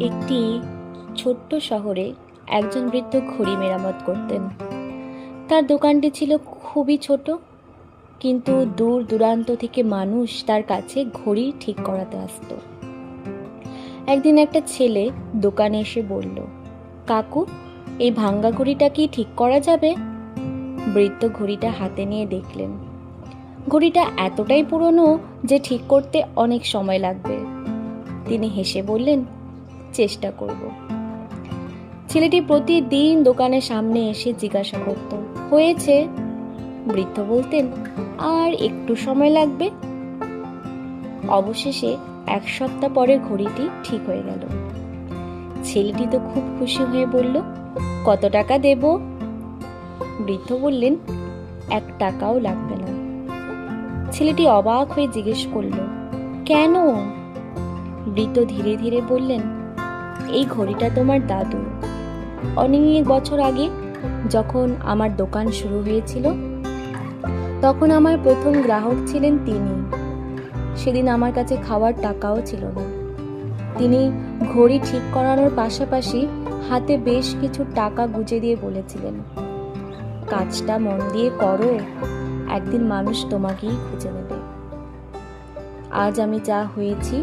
একটি ছোট্ট শহরে একজন বৃদ্ধ ঘড়ি মেরামত করতেন। তার দোকানটি ছিল খুবই ছোট, কিন্তু দূর দূরান্ত থেকে মানুষ তার কাছে ঘড়ি ঠিক করাতে আসতো। একদিন একটা ছেলে দোকানে এসে বলল, কাকু, এই ভাঙ্গা ঘড়িটা কি ঠিক করা যাবে? বৃদ্ধ ঘড়িটা হাতে নিয়ে দেখলেন। ঘড়িটা এতটাই পুরনো যে ঠিক করতে অনেক সময় লাগবে। তিনি হেসে বললেন, চেষ্টা করব। ছেলেটি প্রতিদিন দোকানের সামনে এসে জিজ্ঞাসা করত, হয়েছে? বৃদ্ধ বলতেন, আর একটু সময় লাগবে। অবশেষে 1 সপ্তাহ পরে ঘড়িটি ঠিক হয়ে গেল। ছেলেটি তো খুব খুশি হয়ে বলল, কত টাকা দেব? বৃদ্ধ বললেন, 1 টাকাও লাগবে না। ছেলেটি অবাক হয়ে জিজ্ঞেস করল, কেন? বৃদ্ধ ধীরে ধীরে বললেন, এই ঘড়িটা তোমার দাদু অনেক বছর আগে যখন আমার দোকান শুরু হয়েছিল, তখন আমার প্রথম গ্রাহক ছিলেন তিনি। সেদিন আমার কাছে খাওয়ার টাকাও ছিল না। তিনি ঘড়ি ঠিক করানোর পাশাপাশি হাতে বেশ কিছু টাকা গুঁজে দিয়ে বলেছিলেন, কাজটা মন দিয়ে করো, একদিন মানুষ তোমাকেই খুঁজে নেবে। আজ আমি যা হয়েছি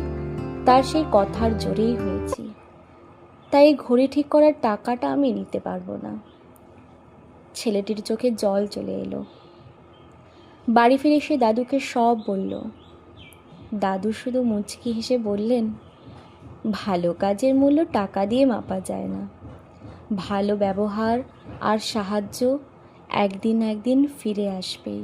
তার সেই কথার জোরেই হয়েছি। তাই ঘড়ি ঠিক করার টাকাটা আমি নিতে পারবো না। ছেলেটির চোখে জল চলে এলো। বাড়ি ফিরে সে দাদুকে সব বলল। দাদু শুধু মুচকি হেসে বললেন, ভালো কাজের মূল্য টাকা দিয়ে মাপা যায় না। ভালো ব্যবহার আর সাহায্য একদিন একদিন ফিরে আসবেই।